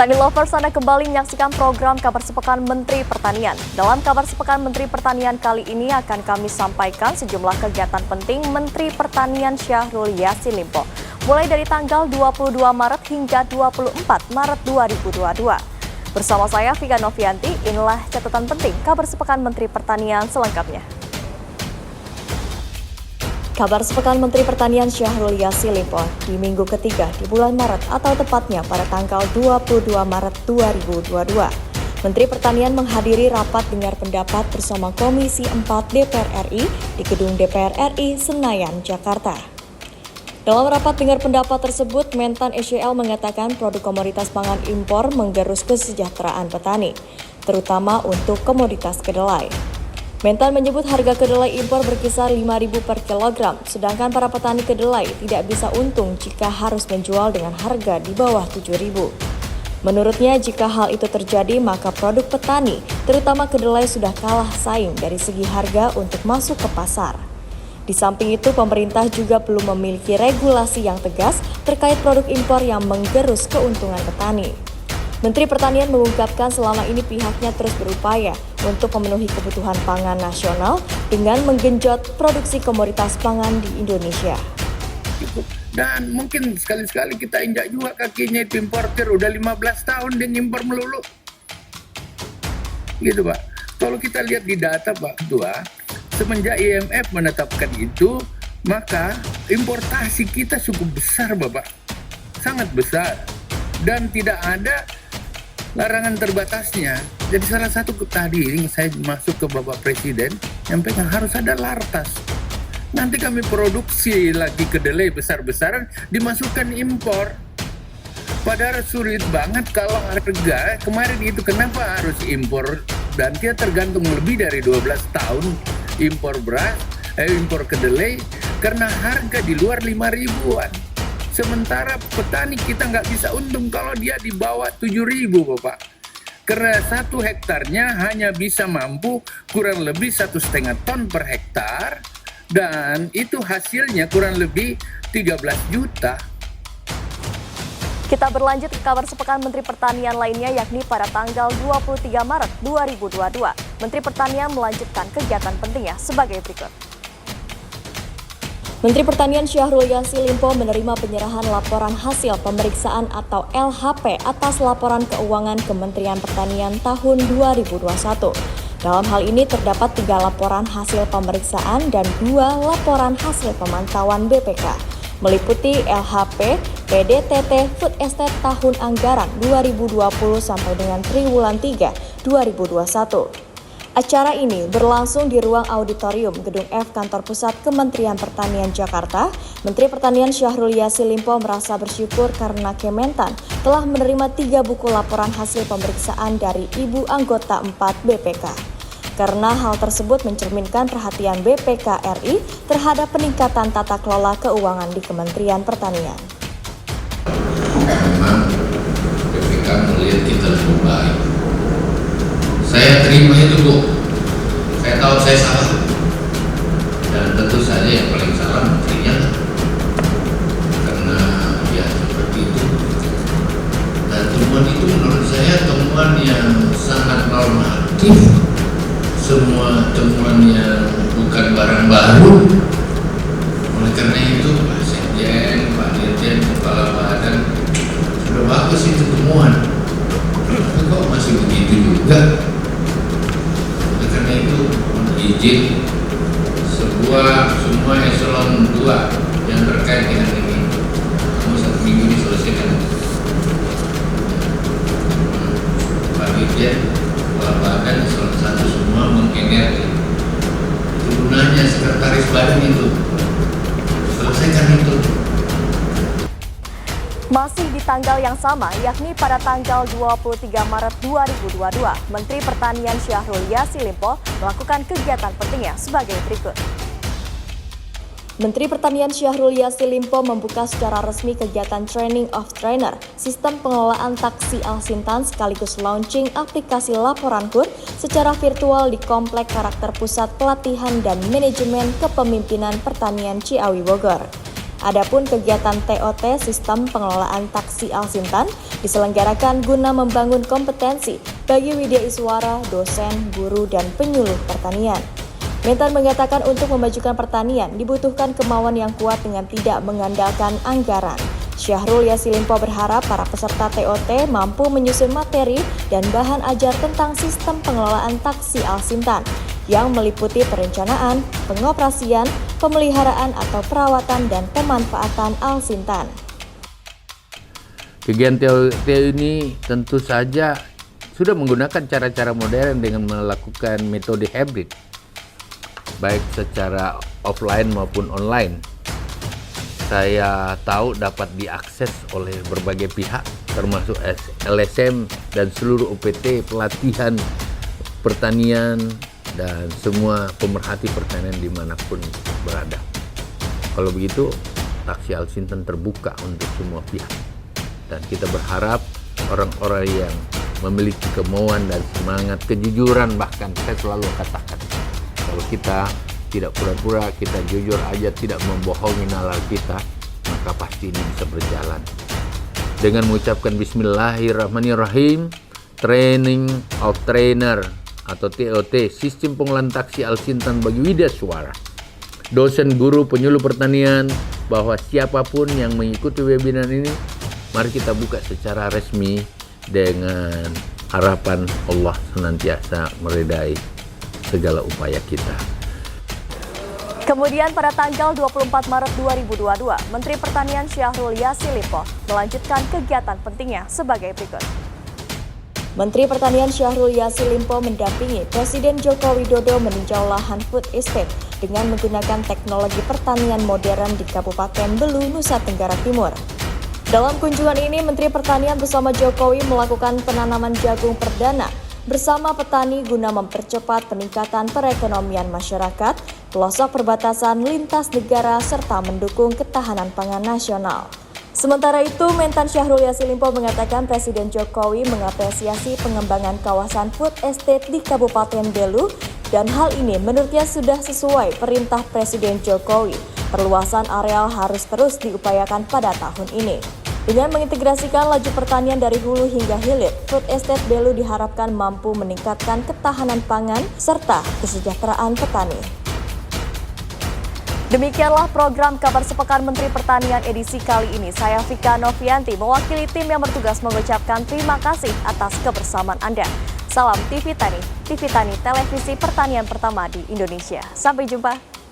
Petani Lovers, Anda kembali menyaksikan program Kabar Sepekan Menteri Pertanian. Dalam Kabar Sepekan Menteri Pertanian kali ini akan kami sampaikan sejumlah kegiatan penting Menteri Pertanian Syahrul Yassin Limpo, mulai dari tanggal 22 Maret hingga 24 Maret 2022. Bersama saya, Vika Novianti, inilah catatan penting Kabar Sepekan Menteri Pertanian selengkapnya. Kabar Sepekan Menteri Pertanian Syahrul Yassin Limpo di minggu ketiga di bulan Maret atau tepatnya pada tanggal 22 Maret 2022. Menteri Pertanian menghadiri rapat dengar pendapat bersama Komisi 4 DPR RI di Gedung DPR RI Senayan, Jakarta. Dalam rapat dengar pendapat tersebut, Mentan SYL mengatakan produk komoditas pangan impor menggerus kesejahteraan petani, terutama untuk komoditas kedelai. Mentan menyebut harga kedelai impor berkisar Rp5.000 per kilogram, sedangkan para petani kedelai tidak bisa untung jika harus menjual dengan harga di bawah Rp7.000. Menurutnya, jika hal itu terjadi, maka produk petani, terutama kedelai, sudah kalah saing dari segi harga untuk masuk ke pasar. Di samping itu, pemerintah juga belum memiliki regulasi yang tegas terkait produk impor yang menggerus keuntungan petani. Menteri Pertanian mengungkapkan selama ini pihaknya terus berupaya untuk memenuhi kebutuhan pangan nasional dengan menggenjot produksi komoditas pangan di Indonesia. Dan mungkin sekali-sekali kita injak juga kakinya itu importer, udah 15 tahun dia ngimpor melulu. Gitu Pak. Kalau kita lihat di data Pak Ketua, semenjak IMF menetapkan itu, maka importasi kita cukup besar Bapak. Sangat besar. Dan tidak ada larangan terbatasnya. Jadi salah satu tadi saya masuk ke Bapak Presiden, nyampaikan harus ada lartas. Nanti kami produksi lagi kedelai besar-besaran, dimasukkan impor. Padahal sulit banget kalau harga kemarin itu kenapa harus impor, dan dia tergantung lebih dari 12 tahun impor beras, impor kedelai karena harga di luar 5.000-an. Sementara petani kita nggak bisa untung kalau dia di bawah 7.000 Bapak. Karena 1 hektarnya hanya bisa mampu kurang lebih 1,5 ton per hektar. Dan itu hasilnya kurang lebih 13 juta. Kita berlanjut ke kabar sepekan Menteri Pertanian lainnya, yakni pada tanggal 23 Maret 2022. Menteri Pertanian melanjutkan kegiatan pentingnya sebagai berikut. Menteri Pertanian Syahrul Yassin Limpo menerima penyerahan laporan hasil pemeriksaan atau LHP atas laporan keuangan Kementerian Pertanian tahun 2021. Dalam hal ini terdapat 3 laporan hasil pemeriksaan dan 2 laporan hasil pemantauan BPK, meliputi LHP PDTT Food Estate tahun anggaran 2020 sampai dengan triwulan 3 2021. Acara ini berlangsung di ruang auditorium Gedung F Kantor Pusat Kementerian Pertanian Jakarta. Menteri Pertanian Syahrul Yassin Limpo merasa bersyukur karena Kementan telah menerima 3 buku laporan hasil pemeriksaan dari Ibu Anggota 4 BPK. Karena hal tersebut mencerminkan perhatian BPK RI terhadap peningkatan tata kelola keuangan di Kementerian Pertanian. Memang BPK melihat kita lebih baik. Saya terima itu Bu, saya tahu saya salah, dan tentu saja yang paling salah menterinya, karena ya seperti itu. Dan temuan itu menurut saya temuan yang sangat normatif, semua temuan yang bukan barang baru. Oleh karena itu Pak Sekjen, Pak Dirjen, Kepala Badan, sudah bagus itu temuan. Tapi kok masih begitu juga? Karena itu izin semua eselon 2 yang terkait dengan ini, kamu 1 minggu diselesaikan. Pak Dirjen, Kepala Badan, eselon 1 semua mengenergi. Gunanya sekretaris badan itu selesaikan itu. Masih di tanggal yang sama, yakni pada tanggal 23 Maret 2022, Menteri Pertanian Syahrul Yassin Limpo melakukan kegiatan pentingnya sebagai berikut. Menteri Pertanian Syahrul Yassin Limpo membuka secara resmi kegiatan Training of Trainer, sistem pengelolaan taksi Al-Sintan sekaligus launching aplikasi laporan KUR secara virtual di Komplek Karakter Pusat Pelatihan dan Manajemen Kepemimpinan Pertanian Ciawi Bogor. Adapun kegiatan TOT Sistem Pengelolaan Taksi Alsintan diselenggarakan guna membangun kompetensi bagi widya iswara, dosen, guru, dan penyuluh pertanian. Mentan mengatakan untuk memajukan pertanian dibutuhkan kemauan yang kuat dengan tidak mengandalkan anggaran. Syahrul Yassin Limpo berharap para peserta TOT mampu menyusun materi dan bahan ajar tentang sistem pengelolaan taksi Alsintan yang meliputi perencanaan, pengoperasian, pemeliharaan atau perawatan dan pemanfaatan Alsintan. Kegiatan TOT ini tentu saja sudah menggunakan cara-cara modern dengan melakukan metode hybrid, baik secara offline maupun online. Saya tahu dapat diakses oleh berbagai pihak, termasuk LSM dan seluruh OPT, pelatihan pertanian, dan semua pemerhati pertanian dimanapun berada. Kalau begitu, taksi Alsintan terbuka untuk semua pihak. Dan kita berharap orang-orang yang memiliki kemauan dan semangat, kejujuran, bahkan saya selalu katakan, kalau kita tidak pura-pura, kita jujur aja, tidak membohongi nalar kita, maka pasti ini bisa berjalan. Dengan mengucapkan Bismillahirrahmanirrahim, Training of Trainer atau TOT, Sistem Pengelolaan Taksi Alsintan bagi widya suara, dosen, guru, penyuluh pertanian, bahwa siapapun yang mengikuti webinar ini, mari kita buka secara resmi dengan harapan Allah senantiasa meridai segala upaya kita. Kemudian pada tanggal 24 Maret 2022, Menteri Pertanian Syahrul Yassin Limpo melanjutkan kegiatan pentingnya sebagai berikut. Menteri Pertanian Syahrul Yassin Limpo mendampingi Presiden Joko Widodo meninjau lahan food estate dengan menggunakan teknologi pertanian modern di Kabupaten Belu, Nusa Tenggara Timur. Dalam kunjungan ini, Menteri Pertanian bersama Jokowi melakukan penanaman jagung perdana bersama petani guna mempercepat peningkatan perekonomian masyarakat, pelosok perbatasan lintas negara, serta mendukung ketahanan pangan nasional. Sementara itu, Mentan Syahrul Yassin Limpo mengatakan Presiden Jokowi mengapresiasi pengembangan kawasan food estate di Kabupaten Belu dan hal ini menurutnya sudah sesuai perintah Presiden Jokowi. Perluasan areal harus terus diupayakan pada tahun ini. Dengan mengintegrasikan laju pertanian dari hulu hingga hilir, food estate Belu diharapkan mampu meningkatkan ketahanan pangan serta kesejahteraan petani. Demikianlah program Kabar Sepekan Menteri Pertanian edisi kali ini. Saya Vika Novianti, mewakili tim yang bertugas mengucapkan terima kasih atas kebersamaan Anda. Salam TV Tani, televisi pertanian pertama di Indonesia. Sampai jumpa.